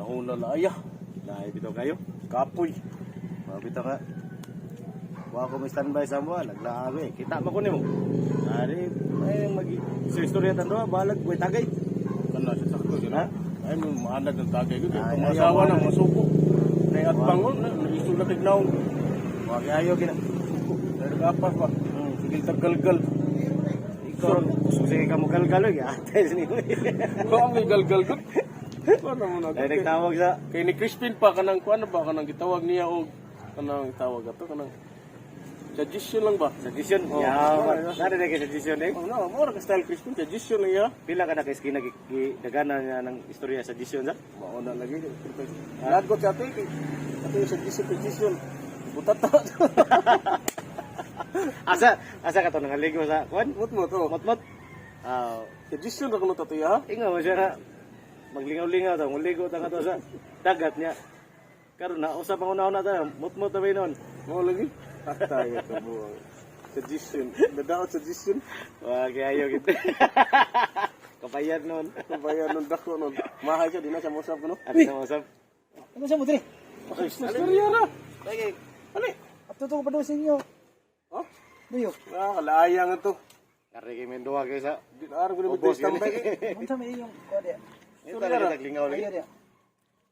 Nahuna na aya. Lahi bitaw kayo. Kapoy. Mabitaw ka. Wa ko may standby sa mo, laglaag eh. Kita mo ko nimo. Ari, ay magi sa istorya tando balag koy tagay. Kana siya sakto siya. Ha? Ay mo maanad ng tagay ko. Ay, Kumasawa ayaw, na masuko. Nay at bangon na isu na tignaw. Wa ayo gina. Dari kapas pa. Sige tagalgal. Ikaw susi ka mo kalkalo ya. Ate sini. Ko ang galgal ko. Ano mo na? Ay nagtawag sa Kay ni Crispin pa kanang kuan ba kanang gitawag niya og kanang tawag ato kanang suggestion lang ba? suggestion. Oh, Ya, oh, nada na kay suggestion eh. Oh, no, mo ra ka style Crispin suggestion lang ya. Pila ka na kay skin nagdagana niya ng istorya suggestion sa? Mauna lagi. Lagot sa ate. Ate suggestion. Butat ta. Asa ka to nangaligo sa kuan? Mut to. Mot. Ah, Suggestion ra kuno tato ya. ingaw mo siya na maglingaw-lingaw ta, muligo ta ka to sa dagat niya. Karon na usap ang una-una ta, mut-mut ta ba noon. Mo lagi. Tayo ka mo. Suggestion. Dadaot suggestion. Wa kayo kita. Kapayan noon. Bayan nun dako nun. Mahay siya di na siya mo usap kuno. At sa usap. Ano sa mo diri? Okay, istorya ra. Lagi. Ali. Ato to ko pa daw sa inyo. Oh, Duyo. kalayang ito. Kari kay Mendoa kay sa Di na araw ko na ubos bitis tambay. Unsa may iyong kuha dia? ito na naglingaw lagi. Ayo dia.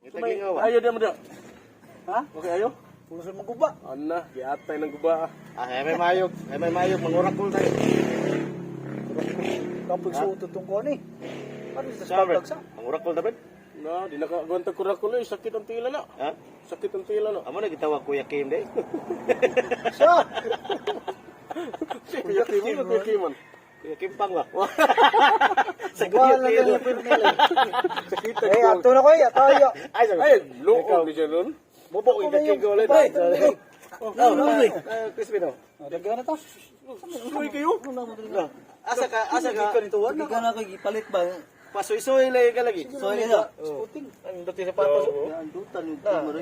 Ito lingaw. Ayo dia mo dia. Ha? Okay, ayo. Pulos mo guba. Ana, giatay ng guba. Ay may mayog mangurakol tayo. Kapag sa ututong ko ni. Ano sa Sabi, pagsa? mangurakol dapat. Na, di nakagawantag ko rakulo. Sakit ang tila na. Ha? Sakit ang tila na. Amo na gitawag Kuya Kim day. Sa. Kuya Kimon, Kuya Kimon. Kuya Kim pang ba? Sa guba lang Kim. yung pinili. Sakit Eh, ato na ko ya, tayo. Ay, sabi. Ay, loob ni siya nun. Bobo yung kaking ko ulit. Ay, Crispy no. Daghan na to. Uy, kayo. Asa ka nito wa. Di ka na kay gipalit ba? pasuy-suy lagi ka lagi. Soy na. Puting. Ang dati sa patos. Andutan yung Na, tumor.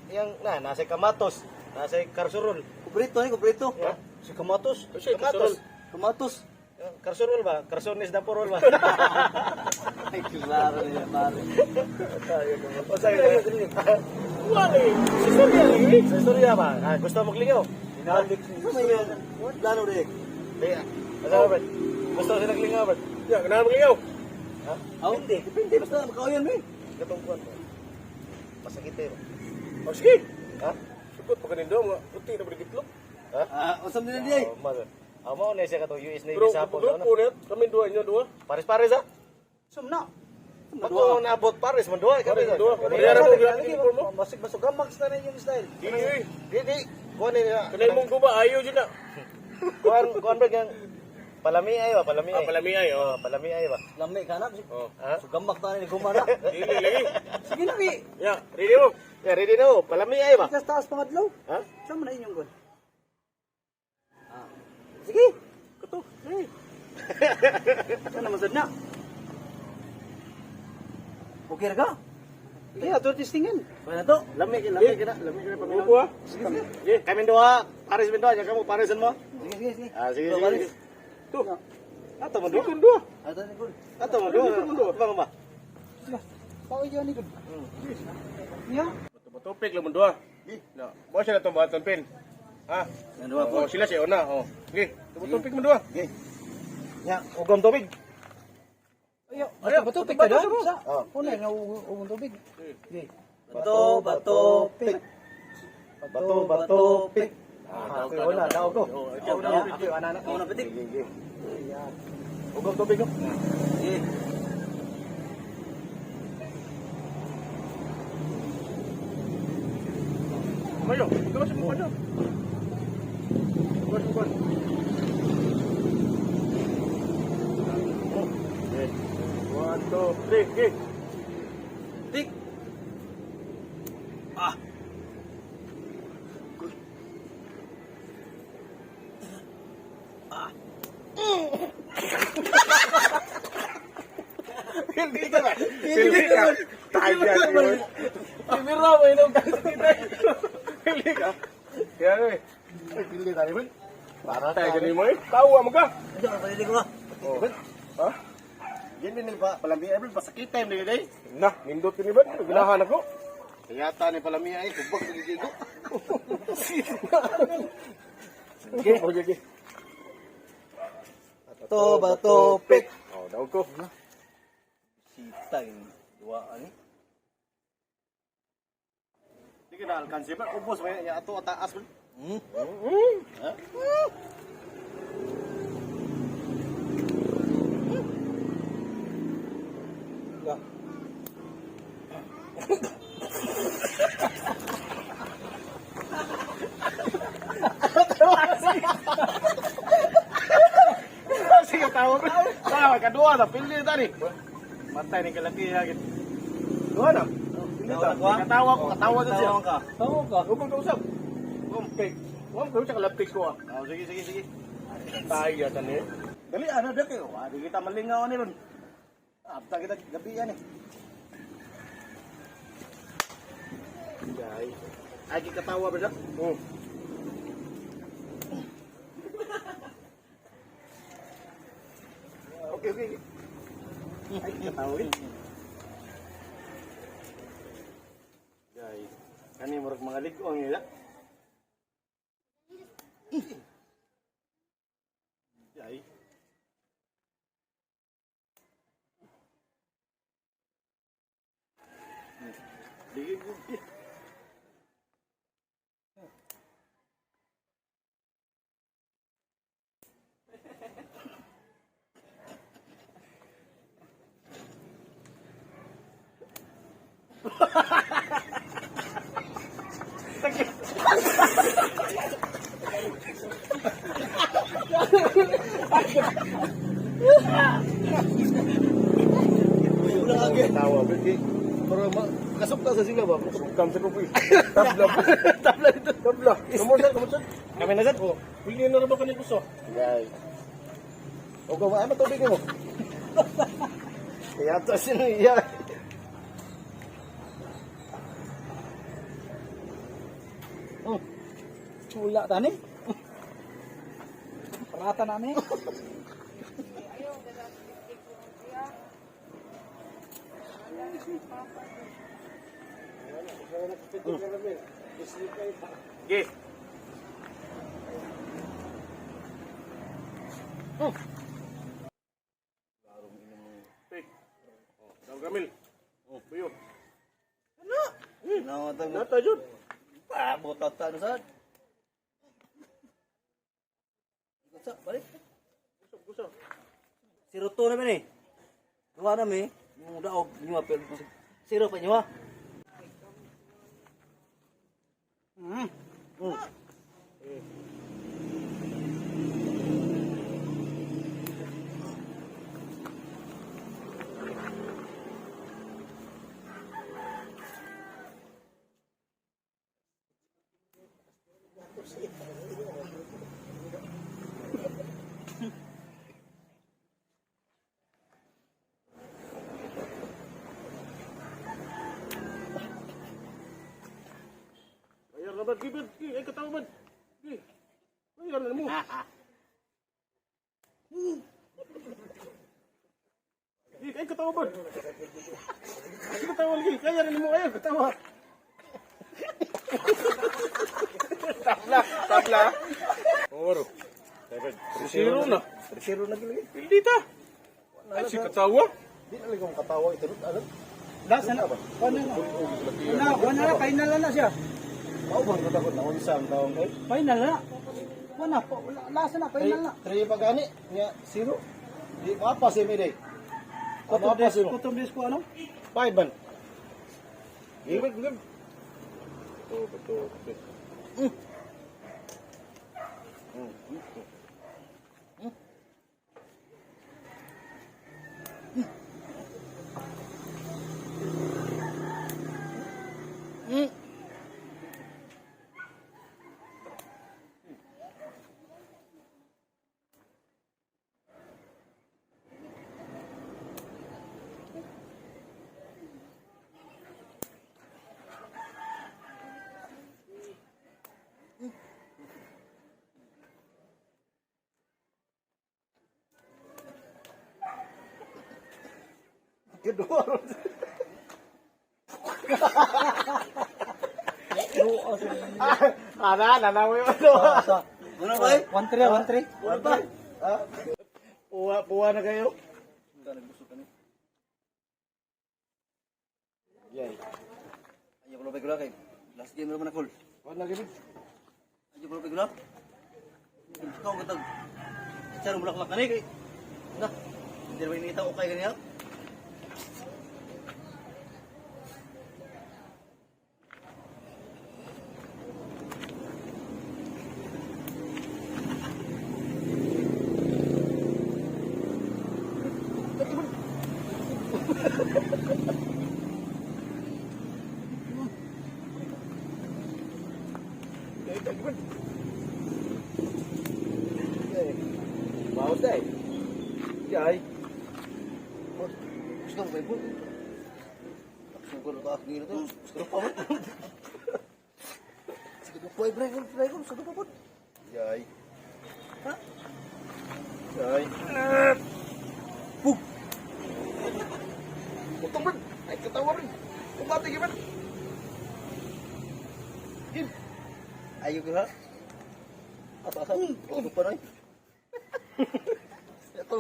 yang nasa kamatos, nasa karsurol. Kubrito ni kubrito. Si kamatos. Siya, kasurol. Kamatos. Karsurol ba? Karsones da porol ba? Ay, klaro niya, mare. O sa wali. Sa istorya ba? Ah, gusto mo maglingaw? Inalik niya. May plano rin. Kaya, ano ba? Gusto ko siya naglingaw ba? Ya, kenapa lingaw? Ha? Aw, hindi. Depende. Basta makauyan mo eh. Gatong kuwan ba? Masakit eh. Oh, sige. Ha? Sukot pa kanindo, mga puti na berigitlog. Ha? Usam nila diay. Oh, mal. Amo na siya katong US Navy Pero, sa Hapon. grupo na, kami dua inyo, dua. Pares-pares ha? Usam na. Pag nabot pares, manduwa ka. Pares, manduwa. Kaya Kaya mo, uniform mo. Masig masuk gamag sa na yung style. Di. Kuan ni Kanay mong guba, ayaw dyan na. kuan ba yang palami ay ba? Palami ay. Palami ay, oh. Palami ay ba? Lami ka na. Oh. Ha? So gamag na ni gumana. Dili, lagi. Sige na bi. Ya, ready mo. Ya ready na ho. Palami ay ba? Kas taas pangadlaw. Ha? Sama na inyong gon. Ah. Sige. Kato, eh. Sana masad na. Okay ra ka? Okay, ato testingan. Wala to. Lami ka na. Lami ka na Grupo, pamilya. ah. Sige, kami dua, pares min dua, kamu paresan mo. Sige, sige. Ah, sige, So, sige. balis. Tu. Ato mo dua. Ikon dua. Ato ni gon. Ato mo dua. Bang ba? Sige. Paway diyan ni gon. Ya. Topik lang mo dua. Na, mo siya na itong bahaton pin. Ha? Yan dua Oh, sila siya una. Oh. Sige, topik mo dua. Okay. Ya, ugam tubig. Ayo, Ayo, bato pik ka bato, da. bato. Sa. Oh. Una nga ugon tubig. Sige. Bato, pik. Bato, pik. Ah, Okay, wala, daw ko. Oh, Ikaw na, ako anak ko na pitik. Ugam tubig ko. Sige. Mayo, ito ba siya mukha niyo? Bukan. Oh, okay. 1, 2, 3, okay. Tik. Ah. Hindi ka. Tayo yan. Mira mo, inom ka sa kita. Hindi ka. Kaya eh. Pili tayo man. Para Tayo ganun mo eh. Tawa mo ka. Ano ka pwede ko? Oh. Ha? Yan din ba, palamiya ay pasakit time din day. Na, nindot ni ba? Ganahan ako. Kayata ni palamiya ay kubag gigigo. Sige, sige. To ba to pick. Oh, daw ko. Sita yung dua ani. Di ka na alkansi ba? Ubos ba ya ato taas ba? Ha? Ya. Sige tawa ba? Tawa kadua na pili tadi. Matay ni kalaki lagi. Dua na. Katawa ko, katawa din siya. Tawo ka. Huwag ka usap. Okay. Huwag ka usap kalapik ko ah. Oh, sige, sige, sige. Tayo yata ni. Dali, ano, dali. Di kita malingaw ni ron. Abta kita gabi yan eh. Jai. Agi katawa ba siya? Okay, okay. Ay, katawa eh. Jai. Kani murag mga ligong nila. Jai. Digi. Ulang lagi. Tawa berarti. Para kasok ta sa sila ba? Kam sa kopi. Tabla. Tabla dito. Tabla. Kamu sir. Kami na sir. Oh. Pili na rin ba kanil puso? Jai. O kung ay matubig mo. Kaya to siniya. Wala tani. Parata na ni. Okay. Daw Kamil. Oh, buyo. Nawata mo. Nata jud. Pa botat ta sad. Gusto balik. Gusto. Siruto na man eh. Tuwa na mi. Yung daog niyo pero siro pa niyo. Bayar na ba? Gibad. Ay, katawa ba? Bayar na mo. Ay, katawa ba? Ay, katawa lagi. Kaya na mo. Ay, katawa. Tabla. Oro. Zero na. Siro na gili. Hindi ta. Ay, si katawa. Di na ligong katawa ito. Ano? Das na ba? Wala na final na siya. Mao bang ko na unsa ang taong kay? Final na. Wala lasa na final na. 3 pa gani nya 0. Di apa si mi day. Kutom des ko ano? 5 ban. Gibad, gibad. Betul. Kedua. Nanawi mo ito. Ano ba eh? 1-3. Ano ba? Ha? Puwa na kayo. Nagbusog kami. Yay. Ayaw ko lang pagkula kay. Last game naman na call. Wala na ganun. Ayaw ko lang pagkula. Ikaw ang gatag. Saan mo lang kani kay. Na. Hindi naman inita ko kay ganyan. Bawas deh. Yay. Gusto mo ba ipon? Sugod ka akong gino to. Sugod pa mo. Sugod pa i-break. Sugod pa po. Yay. Ha? Yay. Pug! Utang man. Ay, katawa rin. Kumati gimana? Gim. Ayaw ko ha? Asa-asa? Sugod pa na eh. Ito.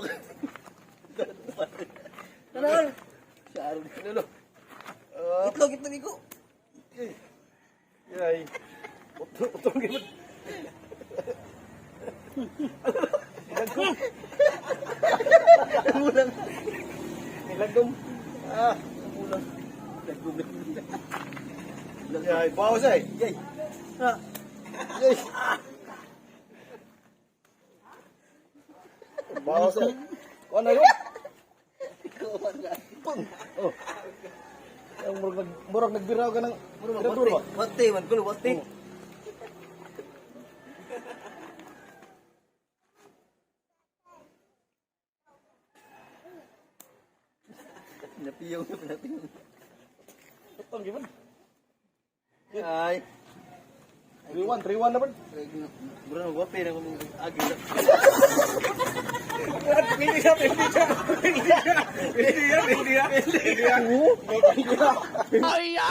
Tanan! Saan? Lolo. Itlog ko. Yay. Utang gimana? Kulang. Nilagom. Ah. Kulang. Yay, bawas eh. Yay! Ha? Yay. Bawas eh. Ano yun? Oh. Ang murag nagbiraw ka ng tiradura. Wate man kulo, wate. Napiyaw na natin. Utang gimana? Ay. 3-1 naman. Bro, wape na kung agi na. Hindi. Bayo.